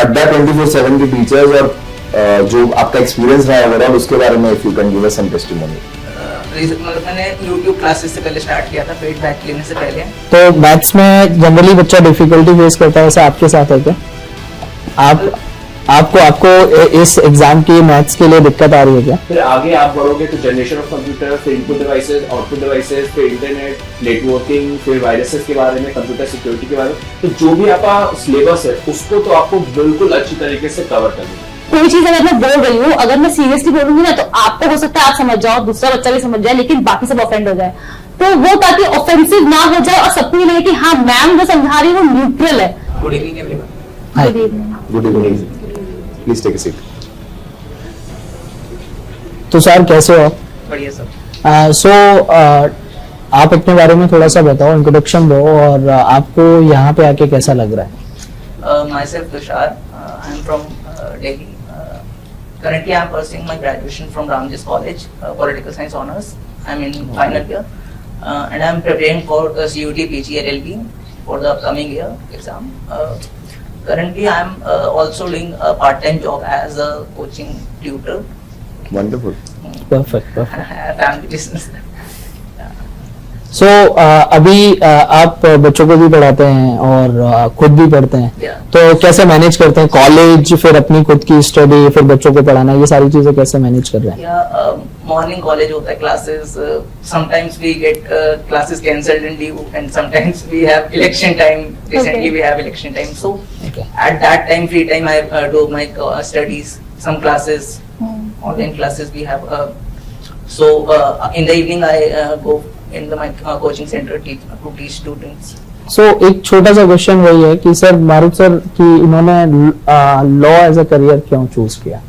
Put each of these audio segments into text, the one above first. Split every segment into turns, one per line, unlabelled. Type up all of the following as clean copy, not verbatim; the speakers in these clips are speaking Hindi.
अड्डा 24/7 के टीचर्स और जो आपका एक्सपीरियंस रहा है ओवरऑल उसके बारे में if you can give us some testimony.
मतलब मैंने YouTube क्लासेस से पहले स्टार्ट किया था, पेड बैच लेने से पहले।
तो मैथ्स में जनरली बच्चा डिफिकल्टी फेस करता है, ऐसा आपके साथ है क्या? आपको इस एग्जाम की मैथ्स के लिए दिक्कत आ रही है क्या?
फिर आगे आप बढ़ोगे तो जनरेशन ऑफ कंप्यूटर, फिर इनपुट डिवाइसेस, आउटपुट डिवाइसेस, फिर इंटरनेट, नेटवर्किंग, फिर वायरसेस के बारे में, कंप्यूटर सिक्योरिटी के बारे में, तो जो भी आपका सिलेबस है उसको तो आपको बिल्कुल अच्छी तरीके से कवर करना है।
कोई चीज अगर मैं बोल रही हूँ, अगर मैं सीरियसली बोलूंगी ना, तो आपको हो सकता है आप समझ जाओ, दूसरा बच्चा भी समझ जाए, लेकिन बाकी सब ऑफेंड हो जाए। तो वो ताकि ऑफेंसिव ना हो जाए और सबको ये लगे कि हाँ मैम जो समझा रही है वो न्यूट्रल है।
Good evening everyone.
Good evening.
Good evening, please take a seat.
तो सर कैसे हो?
बढ़िया सर।
सो आप अपने बारे में थोड़ा सा बताओ, इंट्रोडक्शन दो, और आपको यहाँ पे आके कैसा लग रहा है?
My self Tushar, I am from Delhi. Currently, I am pursuing my graduation from Ramjas College, Political Science Honours. I am in final year, and I am preparing for the CUT PG LLB for the upcoming year exam. Currently, I am also doing a part-time job as a coaching tutor.
Wonderful,
perfect.
Family business.
सो अभी आप बच्चों को भी पढ़ाते हैं और खुद भी पढ़ते हैं,
Yeah.
तो कैसे मैनेज करते हैं कॉलेज, फिर अपनी खुद की स्टडी, फिर बच्चों को पढ़ाना, ये सारी चीजें कैसे मैनेज कर रहे हैं?
Yeah, morning college होता है, classes. Sometimes we get classes cancelled and due, and sometimes we have election time. Recently,
Okay.
we have election time. So,
Okay.
at that time, free time, I do my studies. Some classes, online classes we have. So, in the evening, I go in my coaching center to teach students.
सो एक छोटा सा क्वेश्चन वही है कि सर मारूफ सर कि इन्होंने लॉ एज अ करियर क्यों चूज किया?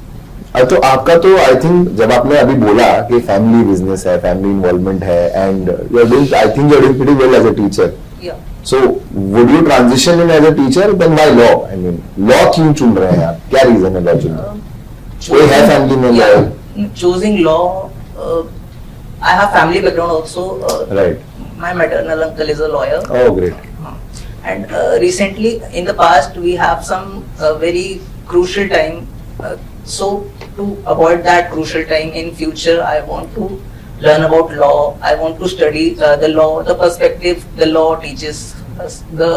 तो आपका तो आई थिंक जब आपने अभी बोला कि फैमिली बिजनेस है, फैमिली इन्वॉल्वमेंट है, and you are doing, I think you are doing pretty well as a teacher.
Yeah.
So would you transition in as a teacher, then why law? I mean law क्यों चुन रहे हैं आप, क्या रीजन है लॉ चुनने? कोई है फैमिली में law?
Choosing law, I have family background also.
Right,
My maternal uncle is a lawyer.
Oh great.
And recently, in the past, we have some very crucial time. So to avoid that crucial time in future, I want to learn about law. I want to study the law, the perspective the law teaches us, the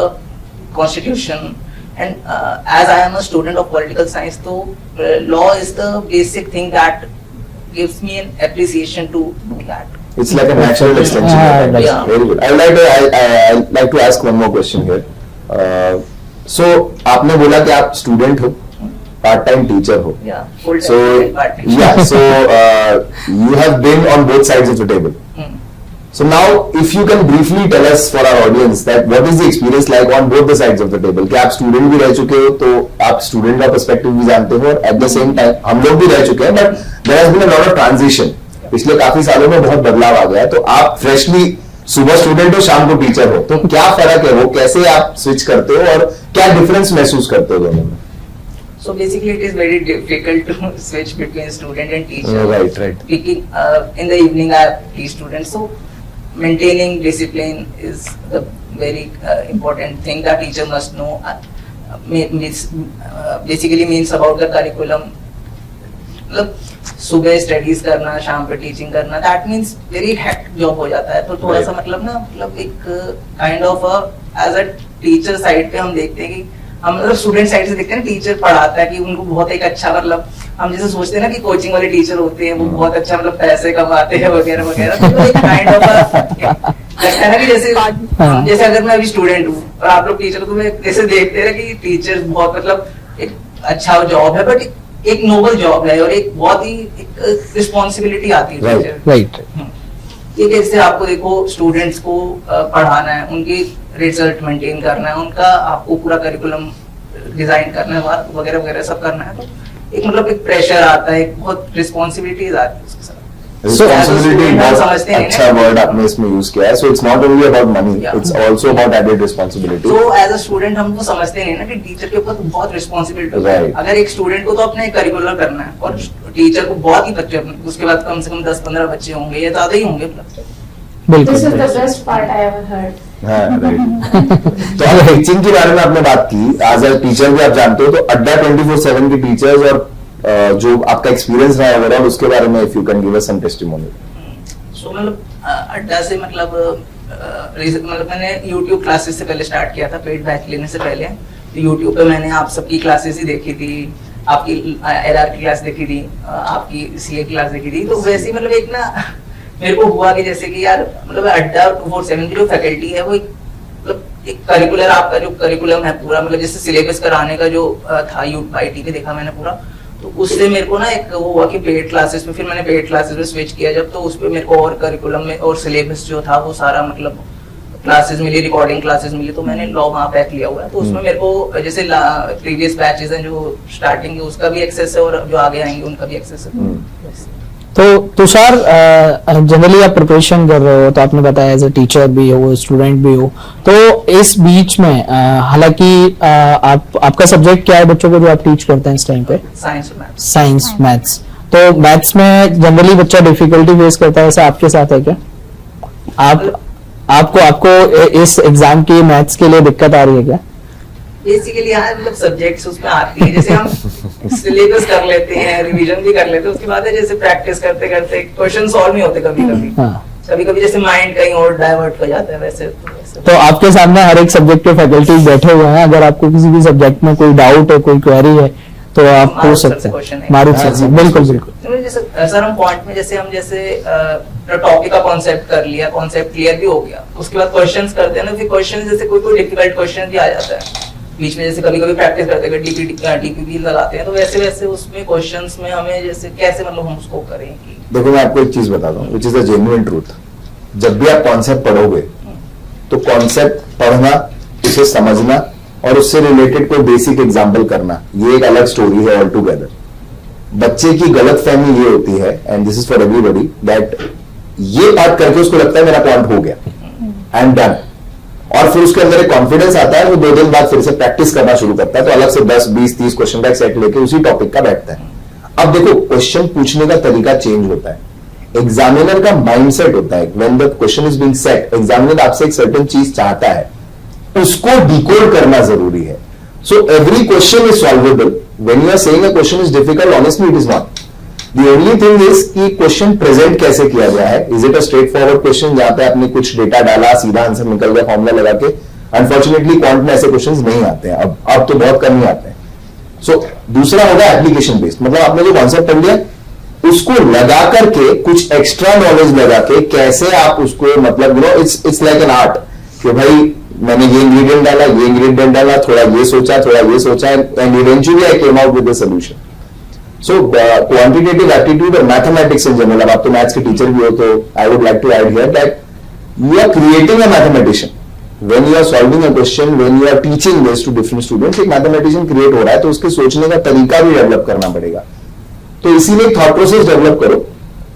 constitution. And as I am a student of political science, so law is the basic thing that gives me an appreciation to do that.
It's like a natural extension.
right.
Yeah.
Very good. I'd like to ask one more question here. So आपने बोला कि आप स्टूडेंट हो, पार्ट टाइम टीचर हो.
Yeah, full
So
time part.
yeah, so you have been on both sides of the table. So now, if you can briefly tell us for our audience that what is the experience like on both the sides of the table? कि आप स्टूडेंट भी रह चुके हो, तो आप स्टूडेंट का पर्सपेक्टिव भी जानते हो, और एट द सेम टाइम हम लोग भी रह चुके हैं, but there has been a lot of transition. पिछले काफी सालों में बहुत बदलाव आ गया है. तो आप फ्रेशली सुबह स्टूडेंट हो, शाम को टीचर हो, तो क्या फर्क है, वो कैसे आप स्विच करते हो, और क्या डिफरेंस महसूस करते हो दोनों में?
So basically, it is very difficult to switch between student and teacher.
Right.
Speaking in the evening, I teach students. So maintaining discipline is the very important thing that teacher must know. Basically means about the curriculum. मतलब सुबह स्टडीज करना, शाम पे टीचिंग करना, that means very hectic job हो जाता है. तो थोड़ा सा मतलब ना, मतलब एक kind of as a teacher side पे हम देखते हैं कि हम मतलब स्टूडेंट साइड से देखते हैं, टीचर पढ़ाता है कि उनको बहुत एक अच्छा, मतलब हम जैसे सोचते हैं ना कि कोचिंग वाले टीचर होते हैं वो बहुत अच्छा मतलब पैसे कमाते हैं वगैरह वगैरह. तो एक काइंड ऑफ लगता है ना कि जैसे अगर मैं अभी स्टूडेंट हूँ और आप लोग टीचर, तो मैं जैसे देखते हैं कि टीचर बहुत मतलब एक अच्छा जॉब है, बट एक नोबल जॉब है, और एक बहुत ही एक रिस्पॉन्सिबिलिटी आती है टीचर.
राइट.
ये कैसे आपको देखो स्टूडेंट्स को पढ़ाना है, उनके रिजल्ट मेंटेन करना है, उनका आपको पूरा करिकुलम डिजाइन करना है, वगैरह वगैरह सब करना है. तो एक मतलब एक प्रेशर आता है, एक बहुत रिस्पॉन्सिबिलिटीज आती है उसके साथ.
रिस्पॉन्सिबिलिटी बहुत अच्छा वर्ड आपने इसमें यूज किया है. So it's not only about money, it's also about added responsibility.
तो एज अ स्टूडेंट हम तो समझते नहीं ना कि टीचर के ऊपर तो बहुत रिस्पॉन्सिबिलिटी है. अगर एक स्टूडेंट को तो अपने करिकुलर करना है, और टीचर को बहुत ही बच्चे, उसके बाद कम से कम 10-15 बच्चे होंगे या ज्यादा ही होंगे.
बिल्कुल.
This is the best part I ever heard.
हाँ राइट। तो अब टीचिंग के बारे में आपने बात की, एज अ टीचर भी आप जानते हो, तो अड्डा 24/7 की टीचर्स और जो आपका एक्सपीरियंस रहा है ओवरऑल, उसके बारे में if you can give us some testimonial.
So मतलब अड्डा से मतलब मैंने YouTube क्लासेस से पहले स्टार्ट किया था, पेड बैच लेने से पहले। तो YouTube पे मैंने आप सबकी क्लासेस ही देखी थी, आपकी LR की क्लास देखी थी, आपकी CA की क्लास देखी थी। तो वैसे ही मतलब एक ना मेरे को हुआ कि जैसे कि यार मतलब अड्डा 24/7 की जो फैकल्टी है वो मतलब एक करिकुलर, आपका जो करिकुलम है पूरा, मतलब जैसे सिलेबस कराने का जो था IT पे देखा मैंने पूरा, तो उससे मेरे को ना एक वो हुआ कि पेड क्लासेस में, फिर मैंने पेड क्लासेस में स्विच किया जब, तो उस पे मेरे को और करिकुलम में और सिलेबस जो था वो सारा मतलब क्लासेस मिली, रिकॉर्डिंग क्लासेस मिली, तो मैंने लॉ वहाँ पैक लिया हुआ है। तो उसमें मेरे को जैसे प्रीवियस बैचेस हैं जो स्टार्टिंग के, उसका भी एक्सेस है और जो आगे आएंगे उनका भी एक्सेस है।
तो तुषार, जनरली आप प्रिपरेशन कर रहे हो, तो आपने बताया एज ए टीचर भी हो, स्टूडेंट भी हो, तो इस बीच में हालांकि आपका सब्जेक्ट क्या है बच्चों को जो आप टीच करते हैं इस टाइम पे?
साइंस और मैथ्स।
Science, maths. तो मैथ्स में जनरली बच्चा डिफिकल्टी फेस करता है, ऐसा आपके साथ है क्या? आपको इस एग्जाम की मैथ्स के लिए दिक्कत आ रही है क्या?
बेसिकली हाँ, मतलब सब्जेक्ट्स उसमें आती है, जैसे हम सिलेबस कर लेते हैं, रिवीजन भी कर लेते हैं, उसके बाद है जैसे प्रैक्टिस करते करते क्वेश्चन सॉल्व नहीं होते कभी कभी। कभी कभी जैसे माइंड कहीं और डाइवर्ट हो जाता है वैसे।
तो आपके सामने हर एक सब्जेक्ट के फैकल्टी बैठे हुए हैं, अगर आपको किसी भी सब्जेक्ट में कोई डाउट है, कोई क्वेरी है, तो आप पूछ सकते हैं। मारूफ सर से, बिल्कुल बिल्कुल।
जैसे सर हम पॉइंट में जैसे टॉपिक का कॉन्सेप्ट कर लिया, कॉन्सेप्ट क्लियर भी हो गया, उसके बाद क्वेश्चंस करते हैं ना, फिर क्वेश्चन जैसे कोई डिफिकल्ट क्वेश्चन भी आ जाता है बीच में, जैसे कभी कभी प्रैक्टिस करते हैं DPP लगाते हैं, तो वैसे वैसे उसमें क्वेश्चंस में हमें जैसे कैसे मतलब हम उसको करें कि
देखो मैं आपको एक चीज बताता हूँ, which is the genuine truth. जब भी आप कॉन्सेप्ट पढ़ोगे तो कॉन्सेप्ट पढ़ना, उसे समझना और उससे रिलेटेड कोई बेसिक एग्जाम्पल करना, ये एक अलग स्टोरी है ऑल टुगेदर। बच्चे की गलतफहमी ये होती है, and this is for everybody, that ये पार्ट करके उसको लगता है मेरा पॉइंट हो गया, आई एम डन, और फिर उसके अंदर एक कॉन्फिडेंस आता है, वो 2 दिन बाद फिर से प्रैक्टिस करना शुरू करता है, तो अलग से 10, 20, 30 क्वेश्चन का एक सेट लेके उसी टॉपिक का बैठता है। अब देखो क्वेश्चन पूछने का तरीका चेंज होता है, एग्जामिनर का माइंडसेट होता है, when the question is being set, examiner आपसे एक सर्टेन चीज चाहता है, उसको डिकोड करना जरूरी है। So every question is solvable. When you are saying a question is difficult, honestly it is not. The only thing is कि क्वेश्चन प्रेजेंट कैसे किया गया है। Is it a straightforward question जहां पे आपने कुछ डेटा डाला, सीधा आंसर निकल गया फॉर्मूला लगा के? अनफॉर्चुनेटली क्वांट में ऐसे क्वेश्चंस नहीं आते हैं, अब तो बहुत कम ही आते हैं। सो दूसरा होगा एप्लीकेशन बेस्ड, मतलब आपने जो कॉन्सेप्ट पढ़ लिया उसको लगा करके, कुछ एक्स्ट्रा नॉलेज लगा के कैसे आप उसको, मतलब you know it's like an art, कि भाई मैंने ये इंग्रेडिएंट डाला, ये इंग्रेडिएंट डाला, थोड़ा ये सोचा and eventually I came out with the solution. So quantitative aptitude और मैथमेटिक्स इन जनरल, अब आप तो मैथ्स के टीचर भी हो, तो I would like to add here that you are creating a mathematician when you are solving a question, when you are teaching this to different students. एक मैथमेटिशियन क्रिएट हो रहा है, तो उसके सोचने का तरीका भी डेवलप करना पड़ेगा। तो इसीलिए थॉट प्रोसेस डेवलप करो,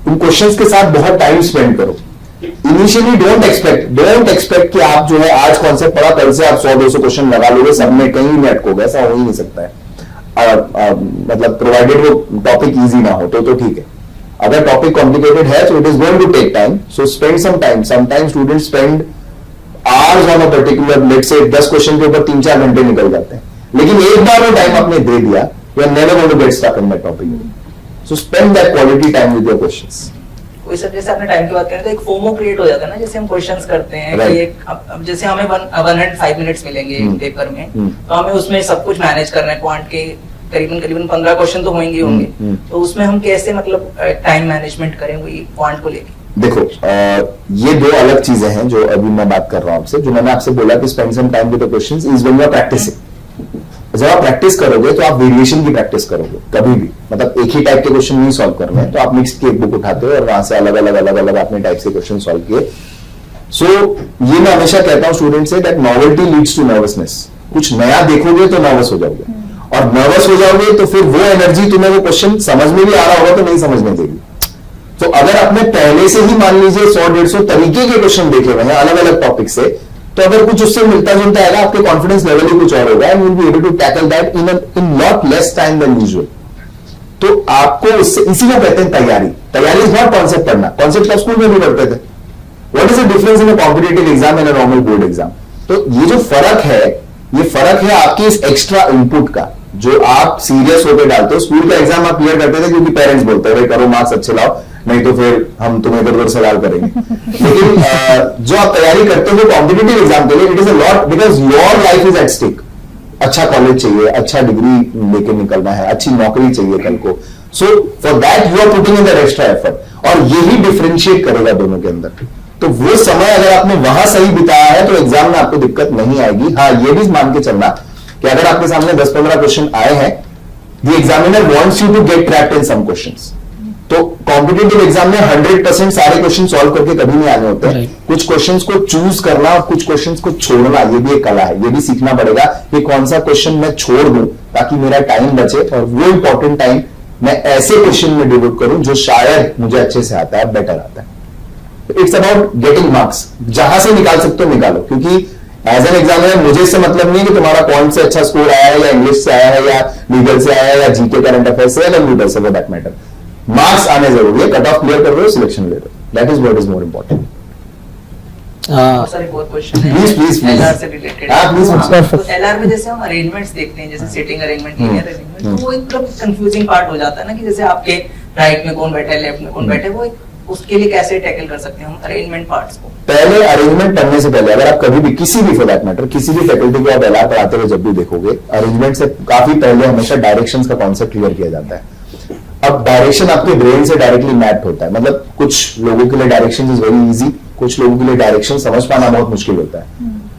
उन क्वेश्चंस के साथ बहुत टाइम स्पेंड करो। इनिशियली डोंट एक्सपेक्ट कि आप जो है आज कॉन्सेप्ट पढ़ा, कल से आप 100-200 क्वेश्चन लगा लोगे, सब में कहीं नहीं अटकोगे, ऐसा हो ही नहीं सकता है। मतलब प्रोवाइडेड वो टॉपिक इजी ना हो तो ठीक है। अगर टॉपिक कॉम्प्लिकेटेड है तो it is going to take time, so spend some time. Sometimes students spend hours on a particular, let's say 10 question के ऊपर 3-4 घंटे निकल जाते हैं, लेकिन एक बार वो टाइम आपने दे दिया, you are never going to get stuck in that topic. So spend that quality time with your questions.
कोई सब जैसे आपने टाइम की बात करें तो एक फोमो क्रिएट हो जाता है ना, जैसे हम क्वेश्चंस करते हैं कि एक अब जैसे हमें 105 मिनट्स मिलेंगे पेपर में, तो हमें उसमें सब कुछ मैनेज करना है, क्वांट के करीबन 15 क्वेश्चन तो होंगे, तो उसमें हम कैसे मतलब टाइम मैनेजमेंट करें वही क्वांट को लेके?
देखो ये 2 अलग चीजें हैं जो अभी मैं बात कर रहा हूं आपसे। जो मैंने आपसे बोला कि spend some time with the questions is when you are practising. जब आप प्रैक्टिस करोगे तो आप वेरिएशन की प्रैक्टिस करोगे कभी भी, मतलब एक ही टाइप के क्वेश्चन नहीं सॉल्व करने हैं, तो आप मिक्स की एक बुक उठाते हो और वहां से अलग अलग अपने टाइप से क्वेश्चन सॉल्व किए। सो ये मैं हमेशा कहता हूं स्टूडेंट से that novelty leads to nervousness. कुछ नया देखोगे तो नर्वस हो जाओगे, और नर्वस हो जाओगे तो फिर वो एनर्जी तुम्हें वो क्वेश्चन समझ में भी आ रहा होगा तो नहीं समझने देगी। तो अगर आपने पहले से ही मान लीजिए 100-150 तरीके के क्वेश्चन देखे हुए हैं अलग अलग टॉपिक से, तो अगर कुछ उससे मिलता जुलता है, आपके कॉन्फिडेंस लेवल ही कुछ और होगा, and you will be able to tackle that in lot less time than usual. तो आपको उससे, इसी को कहते हैं तैयारी। तैयारी इज नॉट कॉन्सेप्ट पढ़ना, कॉन्सेप्ट आप स्कूल में भी पढ़ते थे, what is the difference in a competitive exam and a normal board exam? तो ये जो फर्क है, ये फर्क है आपकी इस एक्स्ट्रा इनपुट का, जो आप सीरियस होकर डालते हो। स्कूल का एग्जाम आप क्लियर करते थे क्योंकि पेरेंट्स बोलते हैं भाई करो, मार्क्स अच्छे लाओ, नहीं तो फिर हम तुम्हें इधर उधर सवाल करेंगे। लेकिन जो आप तैयारी करते हो कॉम्पिटिटिव एग्जाम के लिए, it is a lot, because your life is at stake. अच्छा कॉलेज चाहिए, अच्छा डिग्री लेके निकलना है, अच्छी नौकरी चाहिए कल को। So for that you are putting in that extra effort, और यही डिफरेंशिएट करेगा दोनों के अंदर। तो वो समय अगर आपने वहां सही बिताया है तो एग्जाम में आपको दिक्कत नहीं आएगी। हाँ, ये भी मान के चलना कि अगर आपके सामने 10-15 क्वेश्चन आए हैं, the examiner wants you to get trapped in some questions. तो कॉम्पिटिटिव एग्जाम में 100% सारे क्वेश्चन सॉल्व करके कभी नहीं आने होते हैं। कुछ क्वेश्चंस को चूज करना और कुछ क्वेश्चंस को छोड़ना, ये भी एक कला है। ये भी सीखना पड़ेगा कि कौन सा क्वेश्चन मैं छोड़ दूं ताकि मेरा टाइम बचे, और वो इंपॉर्टेंट टाइम मैं ऐसे क्वेश्चन में डिवोट करूं जो शायद मुझे अच्छे से आता है, बेटर आता है। इट्स अबाउट गेटिंग मार्क्स, जहां से निकाल सकते हो निकालो, क्योंकि एज एन एग्जामिनर मुझे इससे मतलब नहीं है कि तुम्हारा कौन से अच्छा स्कोर आया है, या इंग्लिश से आया है, या लीगल से आया है, या जीके करंट अफेयर से, या कंप्यूटर से, दैट मैटर। मार्क्स आने जरूरी है, कट ऑफ क्लियर कर रहे हो, सिलेक्शन ले रहे हो, that is what is more important.
बहुत सारे बहुत क्वेश्चन है
Please, please, please.
LR से रिलेटेड।
हाँ, please, please.
तो LR में जैसे हम अरेंजमेंट्स देखते हैं, जैसे सिटिंग अरेंजमेंट, लीनियर अरेंजमेंट, तो वो एक कंफ्यूजिंग पार्ट हो जाता है ना, कि जैसे आपके राइट में कौन बैठा है, लेफ्ट में कौन बैठा है, वो उसके लिए कैसे टैकल कर सकते हैं हम अरेंजमेंट पार्ट्स को?
पहले अरेंजमेंट पढ़ने से पहले अगर आप कभी भी किसी भी फॉर दैट मैटर किसी भी फैकल्टी को आप एलआर पढ़ाते हुए जब भी देखोगे, अरेंजमेंट से काफी पहले हमेशा डायरेक्शंस का कॉन्सेप्ट क्लियर किया जाता है। अब डायरेक्शन आपके ब्रेन से डायरेक्टली मैप होता है, मतलब कुछ लोगों के लिए डायरेक्शन इज वेरी इजी, कुछ लोगों के लिए डायरेक्शन समझ पाना बहुत मुश्किल होता है।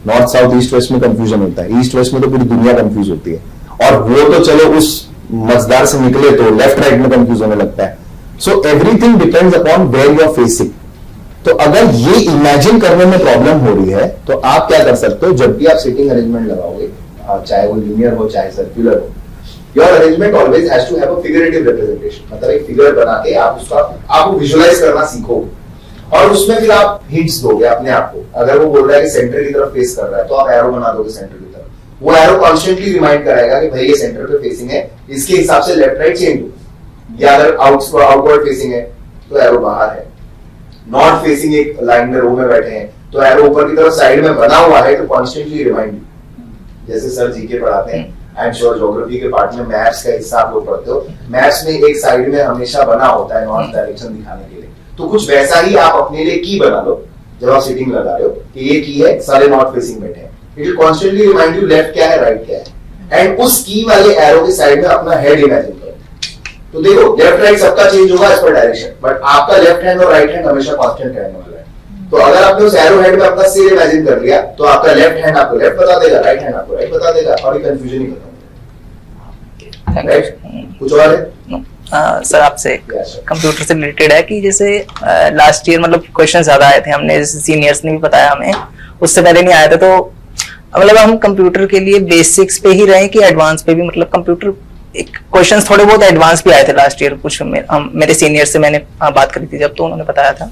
नॉर्थ साउथ ईस्ट वेस्ट में कंफ्यूजन होता है, ईस्ट वेस्ट में तो पूरी दुनिया कंफ्यूज होती है, और वो तो चलो उस मजदार से निकले तो लेफ्ट राइट में कंफ्यूज होने लगता है। So everything depends upon where you are facing. तो अगर ये इमेजिन करने में प्रॉब्लम हो रही है तो आप क्या कर सकते हो, जब भी आप सीटिंग अरेंजमेंट लगाओगे, चाहे वो लीनियर हो चाहे सर्कुलर हो, your arrangement always has to have a figurative representation. मतलब एक फिगर बना के आप उसका आपको विजुअलाइज करना सीखोगे, और उसमें फिर आप हिंट्स दोगे अपने आप को। अगर वो बोल रहा है कि सेंटर की तरफ फेस कर रहा है तो आप एरो बना दोगे सेंटर की तरफ। वो एरो कॉन्स्टेंटली रिमाइंड कराएगा कि भाई ये सेंटर पे फेसिंग है, इसके हिसाब से लेफ्ट राइट चेंज हो। या अगर आउटवर्ड फेसिंग है तो एरो बाहर है, नॉर्थ फेसिंग एक लाइन में रो में बैठे हैं तो एरो ऊपर की तरफ साइड में बना हुआ है, तो कॉन्स्टेंटली रिमाइंड। जैसे सर जीके पढ़ाते हैं, आई एम श्योर ज्योग्राफी के पार्ट में मैप्स का हिस्सा आप लोग पढ़ते हो, मैप्स में एक साइड में हमेशा बना होता है नॉर्थ डायरेक्शन दिखाने के लिए। तो कुछ वैसा ही आप अपने लिए की बना लो जब आप सीटिंग लगा रहे हो कि ये की है, सारे नॉर्थ फेसिंग बैठे हैं। It will constantly remind you left क्या है राइट क्या है, एंड उस की वाले एरो के साइड में अपना हेड इमेजिन करो। तो देखो लेफ्ट राइट सबका चेंज होगा एज पर डायरेक्शन, बट आपका लेफ्ट हैंड और राइट हैंड हमेशा कांस्टेंट रहने वाला है। तो अगर आपने उस एरो हेड में अपना सिर इमेजिन कर लिया तो आपका लेफ्ट हैंड आपको लेफ्ट बता देगा, राइट हैंड आपको राइट बता देगा, और ये कंफ्यूजन ही खत्म हो जाएगा। राइट, कुछ और है?
सर आपसे कंप्यूटर से रिलेटेड है कि जैसे लास्ट ईयर मतलब क्वेश्चन ज्यादा आए थे, हमने जैसे सीनियर्स ने भी बताया हमें, उससे पहले नहीं आया था। तो मतलब हम कंप्यूटर के लिए बेसिक्स पे ही रहे कि एडवांस पे भी, मतलब कंप्यूटर एक क्वेश्चंस थोड़े बहुत एडवांस भी आए थे लास्ट ईयर कुछ मेरे सीनियर से मैंने बात करी थी जब, तो उन्होंने बताया था।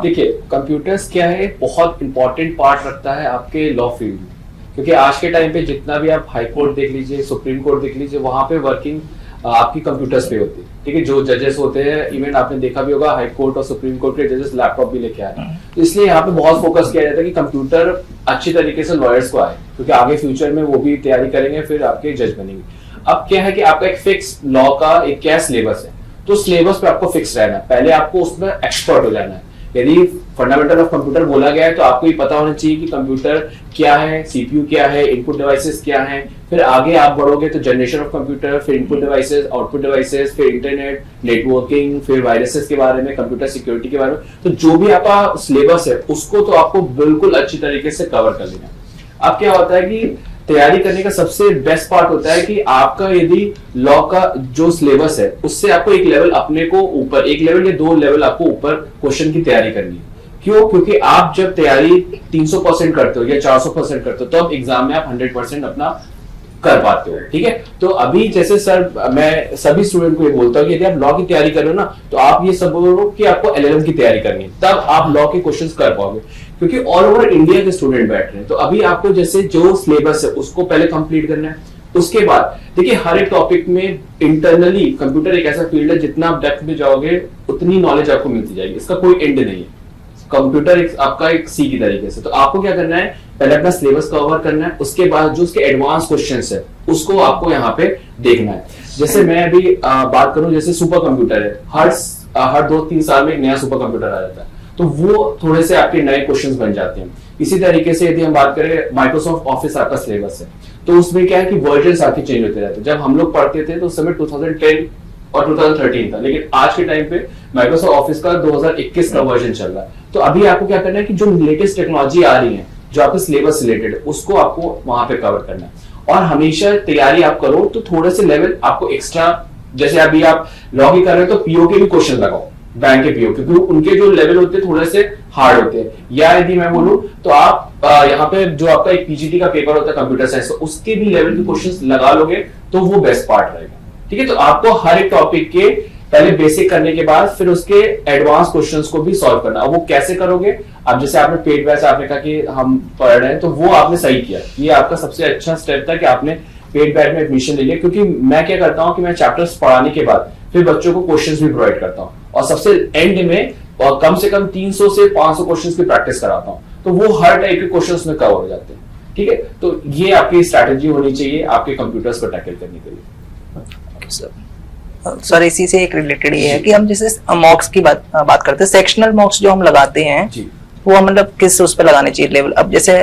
देखिए कंप्यूटर्स क्या है, बहुत इंपॉर्टेंट पार्ट रखता है आपके लॉ फील्ड में, क्योंकि आज के टाइम पे जितना भी आप हाई कोर्ट देख लीजिए, सुप्रीम कोर्ट देख लीजिए, वहां पे वर्किंग आपकी कंप्यूटर्स पे होती है। ठीक है, जो जजेस होते हैं, इवन आपने देखा भी होगा हाई कोर्ट और सुप्रीम कोर्ट के जजेस लैपटॉप भी लेके आए हैं। तो इसलिए यहाँ पे बहुत फोकस किया जाता है कि कंप्यूटर अच्छी तरीके से लॉयर्स को आए, क्योंकि आगे फ्यूचर में वो भी तैयारी करेंगे, फिर आपके जज बनेंगे। अब क्या है कि आपका एक फिक्स लॉ का एक क्या सिलेबस है, तो सिलेबस पे आपको फिक्स रहना है, पहले आपको उसमें एक्सपर्ट हो जाना है। यदि फंडामेंटल ऑफ कंप्यूटर बोला गया है तो आपको ये पता होना चाहिए कि कंप्यूटर क्या है, सीपीयू क्या है, इनपुट डिवाइसेस क्या है। फिर आगे आप बढ़ोगे तो जनरेशन ऑफ कंप्यूटर, फिर इनपुट डिवाइसेस, आउटपुट डिवाइसेस, फिर इंटरनेट, नेटवर्किंग, फिर वायरसेस के बारे में, कंप्यूटर सिक्योरिटी के बारे में। तो जो भी आपका सिलेबस है उसको तो आपको बिल्कुल अच्छी तरीके से कवर कर लेना। अब क्या होता है कि तैयारी करने का सबसे बेस्ट पार्ट होता है कि आपका यदि लॉ का जो सिलेबस है उससे आपको एक लेवल अपने को ऊपर, एक लेवल या 2 लेवल आपको ऊपर क्वेश्चन की तैयारी करनी है। क्यों? क्योंकि आप जब तैयारी 300% करते हो या 400% करते हो तो अब एग्जाम में आप 100% अपना कर पाते हो। ठीक है, तो अभी जैसे सर मैं सभी स्टूडेंट को ये बोलता हूँ कि यदि आप लॉ की तैयारी कर रहे हो ना, तो आप ये सब बोलो कि आपको एलएलएम की तैयारी करनी है, तब आप लॉ के क्वेश्चंस कर पाओगे, क्योंकि ऑल ओवर इंडिया के स्टूडेंट बैठ रहे हैं। तो अभी आपको जैसे जो सिलेबस है उसको पहले कंप्लीट करना है। उसके बाद देखिए हर एक टॉपिक में इंटरनली कंप्यूटर एक ऐसा फील्ड है, जितना आप डेप्थ में जाओगे उतनी नॉलेज आपको मिलती जाएगी, इसका कोई एंड नहीं है। कंप्यूटर आपका एक सी की तरीके से, तो आपको क्या करना है, पहले अपना सिलेबस कवर करना है, उसके बाद जो उसके एडवांस क्वेश्चंस है उसको आपको यहाँ पे देखना है। जैसे मैं अभी बात करूं, जैसे सुपर कंप्यूटर है, हर 2-3 साल में एक नया सुपर कंप्यूटर आ जाता है, तो वो थोड़े से आपके नए क्वेश्चंस बन जाते हैं। इसी तरीके से यदि हम बात करें माइक्रोसॉफ्ट ऑफिस आपका सिलेबस है, तो उसमें क्या है कि वर्जन आपके चेंज होते रहते हैं। जब हम लोग पढ़ते थे तो उस समय 2010 और 2013 था, लेकिन आज के टाइम पे माइक्रोसॉफ्ट ऑफिस का 2021 का वर्जन चल रहा है। तो अभी आपको क्या करना है कि जो लेटेस्ट टेक्नोलॉजी आ रही है, जो आपके सिलेबस रिलेटेड है, उसको आपको वहां पे कवर करना है। और हमेशा तैयारी आप करो तो थोड़े से लेवल आपको एक्स्ट्रा, जैसे अभी आप लॉ की कर रहे हो तो पीओ के भी क्वेश्चन लगाओ, बैंक के पीओ, क्योंकि उनके जो लेवल होते हैं थोड़े से हार्ड होते हैं। या यदि मैं बोलूं तो आप यहाँ पे जो आपका एक पीजीटी का पेपर होता है कंप्यूटर साइंस, उसके भी लेवल के क्वेश्चंस लगा लोगे तो वो बेस्ट पार्ट रहेगा। ठीक है, तो आपको हर एक टॉपिक के पहले बेसिक करने के बाद फिर उसके एडवांस क्वेश्चंस को भी सॉल्व करना। अब वो कैसे करोगे, अब जैसे आपने पेड बैच आपने कहा कि हम पढ़ रहे हैं, तो वो आपने सही किया, ये आपका सबसे अच्छा स्टेप था कि आपने पेड बैच में एडमिशन ले लिया। क्योंकि मैं क्या करता हूँ कि मैं चैप्टर्स पढ़ाने के बाद फिर बच्चों को क्वेश्चंस भी प्रोवाइड करता हूँ, और सबसे एंड में कम से कम 300 से 500 क्वेश्चंस की प्रैक्टिस कराता हूँ, तो वो हर टाइप के क्वेश्चंस में कवर हो जाते हैं। ठीक है, तो ये आपकी स्ट्रैटेजी होनी चाहिए आपके कंप्यूटर्स को टैकल करने के लिए।
सर इसी से एक रिलेटेड ये है कि हम जैसे मॉक्स की बात करते हैं, सेक्शनल मॉक्स जो हम लगाते हैं
जी,
वो हम मतलब किस उस पे लगाने चाहिए लेवल। अब जैसे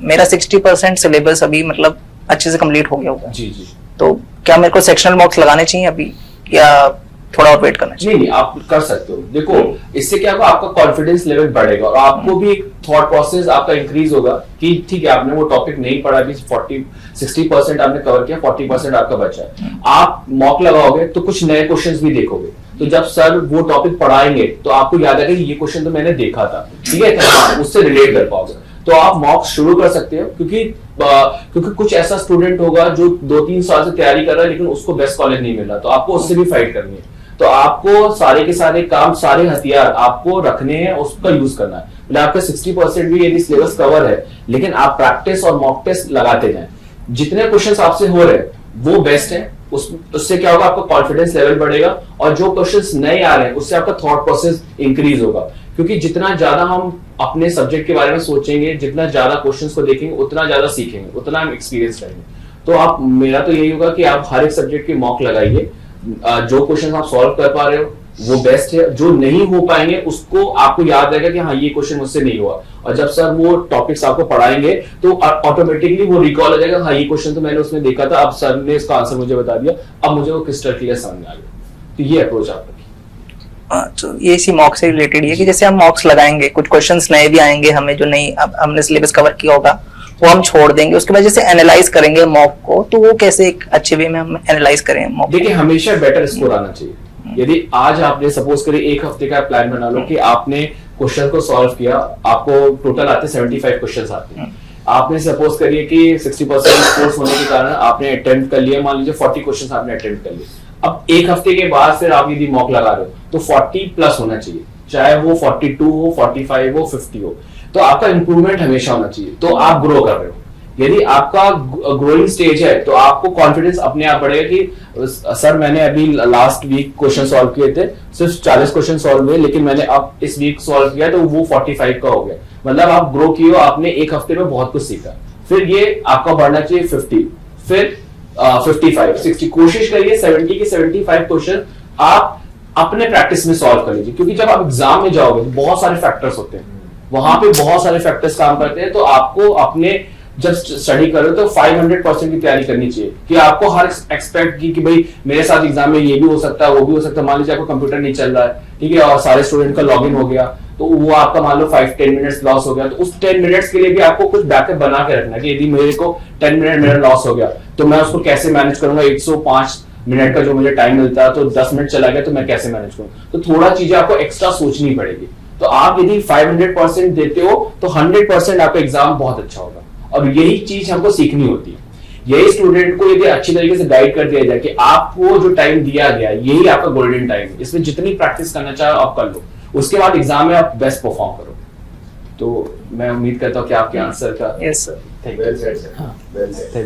मेरा 60% सिलेबस अभी मतलब अच्छे से कंप्लीट हो गया होगा,
जी जी,
तो क्या मेरे को सेक्शनल मॉक्स लगाने चाहिए अभी या थोड़ा और वेट करना चाहिए?
नहीं, आप कर सकते हो। देखो, इससे क्या होगा, आपका कॉन्फिडेंस लेवल बढ़ेगा और आपको भी एक थॉट प्रोसेस आपका इंक्रीज होगा कि ठीक है, आपने वो टॉपिक नहीं पढ़ा, अभी 60% आपने कवर किया, 40% आपका बचा है। आप मॉक लगाओगे तो कुछ नए क्वेश्चंस भी देखोगे, तो जब सर वो टॉपिक पढ़ाएंगे तो आपको याद आएगा कि ये क्वेश्चन तो मैंने देखा था। ठीक है, तो उससे रिलेट कर पाओगे, तो आप मॉक शुरू कर सकते हो। क्योंकि कुछ ऐसा स्टूडेंट होगा जो 2-3 साल से तैयारी कर रहा है लेकिन उसको बेस्ट कॉलेज नहीं मिल रहा, तो आपको उससे भी फाइट करनी है। तो आपको सारे के सारे काम, सारे हथियार आपको रखने हैं, उसका यूज करना है। मतलब आपका 60% भी यदि सिलेबस कवर है, लेकिन आप प्रैक्टिस और मॉक टेस्ट लगाते जाएं। जितने क्वेश्चंस आपसे हो रहे हैं वो बेस्ट है, उससे क्या होगा, आपका कॉन्फिडेंस लेवल बढ़ेगा, और जो क्वेश्चंस नए आ रहे हैं उससे आपका थॉट प्रोसेस इंक्रीज होगा। क्योंकि जितना ज्यादा हम अपने सब्जेक्ट के बारे में सोचेंगे, जितना ज्यादा क्वेश्चंस को देखेंगे, उतना ज्यादा सीखेंगे, उतना हम एक्सपीरियंस रहेंगे। तो आप, मेरा तो यही होगा कि आप हर एक सब्जेक्ट की मॉक लगाइए। जो क्वेश्चन आप सॉल्व कर पा रहे हो वो बेस्ट है, जो नहीं हो पाएंगे उसको आपको याद रहेगा कि हाँ ये क्वेश्चन मुझसे नहीं हुआ, और जब सर वो टॉपिक्स आपको पढ़ाएंगे तो ऑटोमेटिकली वो रिकॉल हो जाएगा, हाँ ये क्वेश्चन तो मैंने उसमें देखा था, अब सर ने इसका आंसर मुझे बता दिया, अब मुझे वो क्रिस्टल क्लियर समझ आ गया। तो ये अप्रोच आप रखिए।
तो ये इसी मॉक से रिलेटेड है कि जैसे हम मॉक्स लगाएंगे, कुछ क्वेश्चंस नए भी आएंगे हमें जो नहीं अब हमने सिलेबस कवर किया होगा वो हम छोड़ देंगे, उसके बाद जैसे एनालाइज करेंगे मॉक को, तो वो कैसे एक अच्छे वे में हम एनालाइज करें मॉक?
देखिए, हमेशा बेटर स्कोर आना चाहिए। यदि आज आपने सपोज करिए 1 हफ्ते का प्लान बना लो कि आपने क्वेश्चन को सॉल्व किया, आपको टोटल आते 75 क्वेश्चंस आते हैं, आपने सपोज करिए कि 60% कोर्स होने के कारण आपने अटेम्प्ट कर लिया, मान लीजिए 40 क्वेश्चंस आपने अटेम्प्ट कर लिए। अब 1 हफ्ते के बाद फिर आप यदि मॉक लगा रहे हो तो 40 प्लस होना चाहिए, चाहे वो 42 हो, 45 हो, 50 हो, तो आपका इंप्रूवमेंट हमेशा होना चाहिए, तो आप ग्रो कर रहे हो। यदि आपका ग्रोइंग स्टेज है तो आपको कॉन्फिडेंस अपने आप बढ़ेगा कि सर मैंने अभी लास्ट वीक क्वेश्चन सॉल्व किए थे, सिर्फ 40 क्वेश्चन सॉल्व हुए, लेकिन मैंने अब इस वीक सॉल्व किया तो वो 45 का हो गया। मतलब आप ग्रो किए हो, आपने 1 हफ्ते में बहुत कुछ सीखा। फिर ये आपका बढ़ना चाहिए 50, फिर 55, 60, कोशिश करिए 70 के 75 क्वेश्चन आप अपने प्रैक्टिस में सॉल्व कर लीजिए। क्योंकि जब आप एग्जाम में जाओगे तो बहुत सारे फैक्टर्स होते हैं, वहां पे बहुत सारे फैक्टर्स काम करते हैं, तो आपको अपने जब स्टडी करो तो 500% की तैयारी करनी चाहिए कि आपको हर एक्सपेक्ट की कि भाई मेरे साथ एग्जाम में ये भी हो सकता है, वो भी हो सकता है। मान लीजिए आपको कंप्यूटर नहीं चल रहा है, ठीक है, और सारे स्टूडेंट का लॉगिन हो गया, तो वो आपका मान लो 5-10 मिनट्स लॉस हो गया, तो उस 10 मिनट्स के लिए भी आपको कुछ बैकअप बना के रखना कि यदि मेरे को 10 मिनट मेरा लॉस हो गया तो मैं उसको कैसे मैनेज करूंगा। 105 मिनट का जो मुझे टाइम मिलता है, तो 10 मिनट चला गया तो मैं कैसे मैनेज करूँ। तो थोड़ा चीजें आपको एक्स्ट्रा सोचनी पड़ेगी। तो आप यदि 500% देते हो तो 100% आपका एग्जाम बहुत अच्छा होगा। और यही चीज हमको सीखनी होती है। यही स्टूडेंट को यदि अच्छी तरीके से गाइड कर दिया जाए कि आपको जो टाइम दिया गया यही आपका गोल्डन टाइम है, इसमें जितनी प्रैक्टिस करना चाहे आप कर लो, उसके बाद एग्जाम में आप बेस्ट परफॉर्म करो। तो मैं उम्मीद करता हूँ कि आपके आंसर का
यस सर।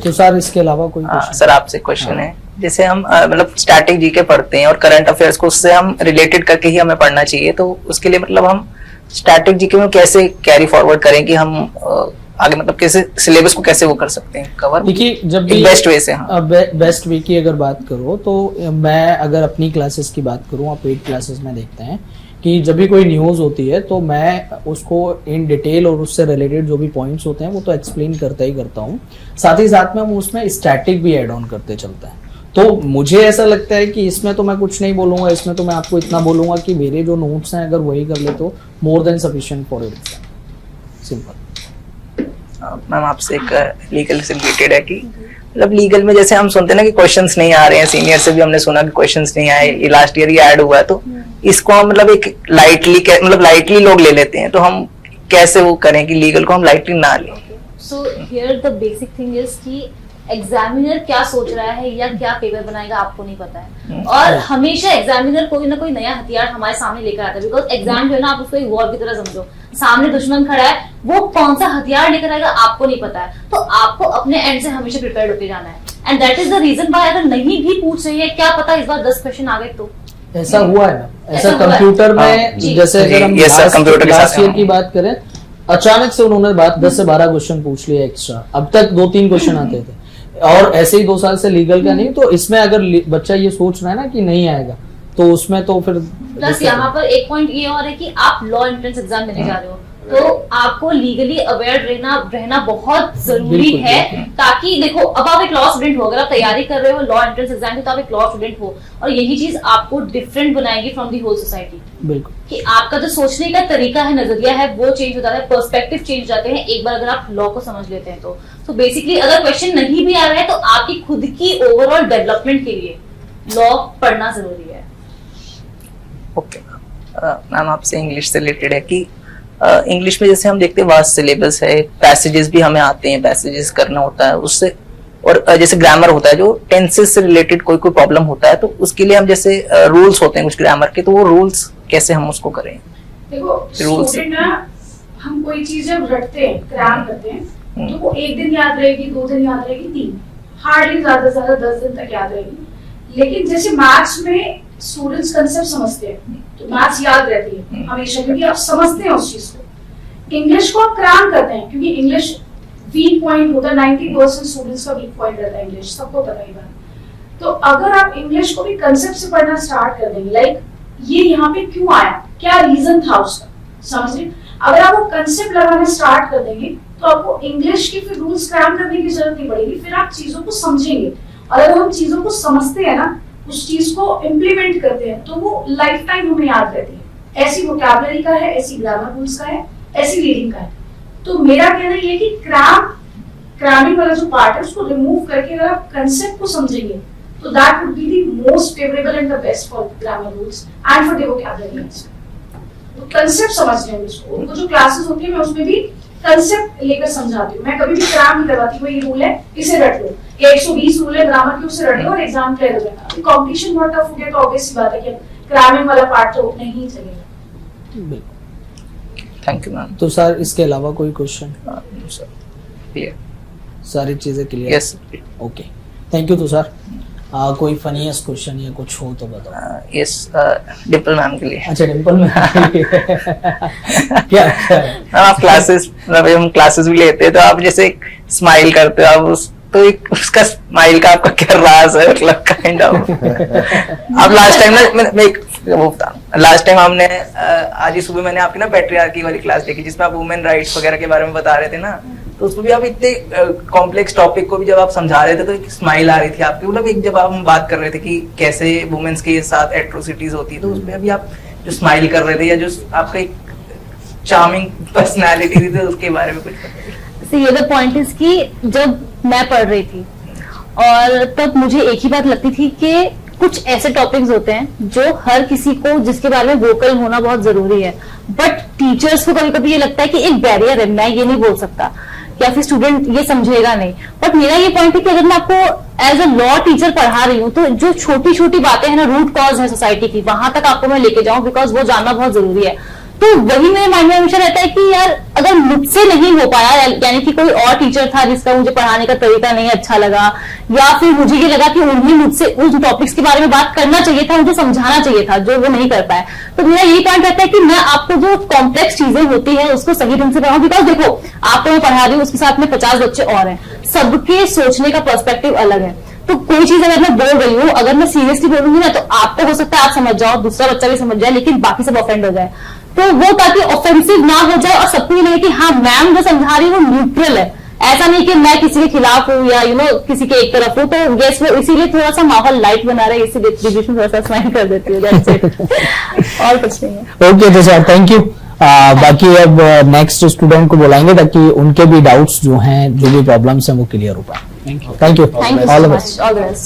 तो सर इसके अलावा कोई क्वेश्चन?
सर आपसे क्वेश्चन है, जैसे हम मतलब स्टैटिक जीके पढ़ते हैं और करंट अफेयर्स को उससे हम रिलेटेड करके ही हमें पढ़ना चाहिए, तो उसके लिए मतलब हम स्टैटिक जीके में कैसे कैरी फॉरवर्ड करें कि हम आगे मतलब कैसे सिलेबस को कैसे वो कर सकते हैं कवर,
देखिए जब भी
बेस्ट वे से। हाँ,
बेस्ट वे की अगर बात करो तो मैं अगर अपनी क्लासेस की बात करूं, आप 8 क्लासेस में देखते हैं कि जब भी कोई न्यूज़ होती है तो मैं उसको इन डिटेल और उससे रिलेटेड जो भी पॉइंट्स होते हैं वो तो एक्सप्लेन करता ही करता हूँ, साथ ही साथ में हम उसमें स्टैटिक भी ऐड ऑन करते चलते हैं। तो मुझे ऐसा लगता है कि इसमें तो मैं कुछ नहीं बोलूंगा, इसमें तो मैं आपको इतना बोलूंगा कि मेरे जो नोट्स हैं अगर वही कर ले तो more than sufficient for it, simple.
Ma'am आपसे एक लीगल से रिलेटेड है कि मतलब लीगल में जैसे हम सुनते हैं ना कि क्वेश्चंस नहीं आ रहे हैं, सीनियर से भी हमने सुना कि क्वेश्चंस नहीं आए, ये लास्ट ईयर ही ऐड हुआ है, तो इसको हम मतलब एक लाइटली लोग ले लेते हैं, तो हम कैसे वो करें कि लीगल को हम लाइटली ना लें?
So here the basic thing is कि एग्जामिनर क्या सोच रहा है या क्या पेपर बनाएगा आपको नहीं पता है, और हमेशा एग्जामिनर कोई ना कोई नया हथियार हमारे सामने लेकर आता है, बिकॉज एग्जाम जो है ना आप उसको एक वॉर की तरह समझो, सामने दुश्मन खड़ा है, वो कौन सा हथियार लेकर आएगा आपको नहीं पता है, तो आपको अपने एंड से हमेशा प्रिपेयर्ड होके जाना है, and that is the reason why अगर नहीं भी पूछ रही है, क्या पता इस बार 10 क्वेश्चन आ गए तो
ऐसा हुआ है ना, ऐसा
ऐसा हुआ है।
कंप्यूटर में
हाँ,
जैसे अगर हम
ये सब कंप्यूटर के साथ
लास्ट ईयर
है।
की बात करें, अचानक से उन्होंने 10 से 12 क्वेश्चन पूछ लिए एक्स्ट्रा, अब तक 2-3 क्वेश्चन आते थे, और ऐसे ही 2 साल से लीगल का नहीं, तो इसमें अगर बच्चा ये सोच रहा है ना कि नहीं आएगा तो उसमें तो फिर
प्लस यहाँ पर एक पॉइंट ये और है कि आप लॉ एंट्रेंस एग्जाम देने जा रहे हो, तो आपको लीगली अवेयर रहना बहुत जरूरी
बिल्कुल,
है,
बिल्कुल।
ताकि देखो अब आप एक लॉ स्टूडेंट हो, अगर आप तैयारी कर रहे हो लॉ एंट्रेंस एग्जाम की तो आप एक लॉ स्टूडेंट हो, और यही चीज आपको डिफरेंट बनाएगी फ्रॉम दी होल सोसाइटी,
बिल्कुल
कि आपका जो सोचने का तरीका है, नजरिया है, वो चेंज हो जाता है, पर्सपेक्टिव चेंज हो जाते हैं एक बार अगर आप लॉ को समझ लेते हैं तो बेसिकली अगर क्वेश्चन नहीं भी आ रहा है तो आपकी खुद की ओवरऑल डेवलपमेंट के लिए लॉ पढ़ना जरूरी है।
ओके मैम आपसे इंग्लिश से रिलेटेड है कि इंग्लिश में जैसे हम देखते हैं वास्ट सिलेबस है, पैसेजेस भी हमें आते हैं, पैसेजेस करना होता है उससे, और जैसे ग्रामर होता है जो टेंसेस से रिलेटेड कोई प्रॉब्लम होता है, तो उसके लिए हम जैसे रूल्स होते हैं कुछ ग्रामर के, तो वो रूल्स कैसे हम उसको करें?
देखो
Rules.
स्टूडेंट ना, हम कोई चीज जब रटते हैं, क्रैम करते हैं, तो वो 1 दिन याद रहेगी, 2 दिन याद रहेगी, 3 हार्डली ज्यादा से ज्यादा 10 दिन तक याद रहेगी। लेकिन जैसे मैथ्स में स्टूडेंट्स कंसेप्ट समझते हैं तो मैथ्स याद रहती है हमेशा, क्योंकि आप समझते हैं उस चीज को। इंग्लिश को आप क्रैम करते हैं क्योंकि इंग्लिश वीक पॉइंट होता है, 90% स्टूडेंट्स का वीक पॉइंट रहता है इंग्लिश, सबको पता ही बात। तो अगर आप इंग्लिश को भी कंसेप्ट से पढ़ना स्टार्ट कर देंगे, लाइक ये यहाँ पे क्यों आया, क्या रीजन था उसका, समझिए, अगर आप वो कंसेप्ट लगाना स्टार्ट कर देंगे तो आपको इंग्लिश के फिर रूल्स क्रैम करने की जरूरत नहीं पड़ेगी, फिर आप चीजों को समझेंगे, और अगर हम चीजों को समझते हैं ना, उस चीज को इम्प्लीमेंट करते हैं, तो वो लाइफ टाइम हमें याद रहती है। ऐसी वोकैबुलरी का है, ऐसी ग्रामर रूल्स का है, ऐसी रीडिंग का है। तो मेरा कहना ये है कि क्रैमिंग वाला जो पार्ट है उसको रिमूव करके अगर आप कंसेप्ट को समझेंगे तो that would be the most favourable and the best for grammar rules and for the vocabulary. तो कंसेप्ट समझ लेंगे उसको, उनको जो क्लासेस होती है मैं उसमें भी कंसेप्ट लेकर समझाती हूँ, मैं कभी भी क्रैम नहीं करवाती, वो ये रूल है इसे रट लो, या 120 रूल है ग्रामर के उसे रट लो और एग्जाम क्लियर हो जाएगा। कॉम्पिटिशन बहुत टफ हो गया तो ऑब्वियस सी बात है कि क्रैमिंग वाला पार्ट तो नहीं चलेगा।
बिल्कुल।
Thank you ma'am.
तो सर इसके अलावा कोई क्वेश्चन?
क्लियर,
सारी चीजें clear?
Yes.
Okay, thank you. तो सर कोई फनीएस्ट क्वेश्चन या कुछ हो तो बताओ।
यस, डिम्पल मैम के लिए।
अच्छा, डिम्पल में क्या
मैम आप क्लासेस मतलब हम क्लासेस भी लेते हैं तो आप जैसे स्माइल करते हो, आप उस तो एक उसका स्माइल का आपका क्या राज है, मतलब काइंड ऑफ आप लास्ट टाइम ना मैं एक वो बता, लास्ट टाइम हमने आज ही सुबह मैंने आपकी ना पैट्रियार्की वाली क्लास देखी जिसमें आप वुमेन राइट्स वगैरह के बारे में बता रहे थे ना, तो उसमें भी आप इतने कॉम्प्लेक्स टॉपिक को भी जब आप समझा रहे थे तो एक स्माइल आ रही थी आपकी, मतलब एक जब आप हम बात कर रहे थे कि कैसे वुमेन्स के साथ एट्रोसिटीज होती है, तो उसमें अभी आप जो स्माइल कर रहे थे या जो आपका एक चार्मिंग पर्सनालिटी थी तो उसके बारे में कुछ बताइए।
ये द पॉइंट इज कि जब मैं पढ़ रही थी और तब मुझे एक ही बात लगती थी कि कुछ ऐसे टॉपिक्स होते हैं जो हर किसी को जिसके बारे में वोकल होना बहुत जरूरी है, बट टीचर्स को कभी कभी ये लगता है कि एक बैरियर है, मैं ये नहीं बोल सकता या फिर स्टूडेंट ये समझेगा नहीं। बट मेरा ये पॉइंट है कि अगर मैं आपको एज अ लॉ टीचर पढ़ा रही हूँ तो जो छोटी छोटी बातें हैं ना, रूट कॉज है सोसाइटी की, वहां तक आपको मैं लेके जाऊं, बिकॉज वो जानना बहुत जरूरी है। तो वही मेरे माइंड में हमेशा रहता है कि यार अगर मुझसे नहीं हो पाया, यानी कि कोई और टीचर था जिसका मुझे पढ़ाने का तरीका नहीं अच्छा लगा, या फिर मुझे ये लगा कि उन्हें मुझसे उस टॉपिक्स के बारे में बात करना चाहिए था, मुझे समझाना चाहिए था, जो वो नहीं कर पाए, तो मेरा यही पॉइंट रहता है कि मैं आपको जो कॉम्प्लेक्स चीजें होती है उसको सही ढंग से पढ़ाऊं। बिकॉज देखो, आपको मैं पढ़ा रही हूँ, उसके साथ में 50 बच्चे और हैं, सबके सोचने का पर्सपेक्टिव अलग है। तो कोई चीज अगर मैं बोल रही हूँ, अगर मैं सीरियसली बोलूंगी ना, तो आपको हो सकता है आप समझ जाओ, दूसरा बच्चा भी समझ जाए, लेकिन बाकी सब ऑफेंड हो जाए। तो वो ताकि ऑफेंसिव ना हो जाए और सबको ये लगे कि हाँ मैम जो समझा रही है वो न्यूट्रल है, ऐसा नहीं कि मैं किसी के खिलाफ हूँ या किसी के एक तरफ हूँ। तो गेस वो इसीलिए थोड़ा सा माहौल लाइट बना रहे हैं, इसीलिए बीच में थोड़ा सा स्माइल कर देती हूँ। That's it. और कुछ नहीं है।
ओके तो सर थैंक यू। बाकी अब नेक्स्ट स्टूडेंट को बुलाएंगे ताकि उनके भी डाउट्स जो हैं, जो भी प्रॉब्लम्स हैं वो क्लियर हो पाए। Thank you.
Thank you
all
so
the best.
Much. All the best.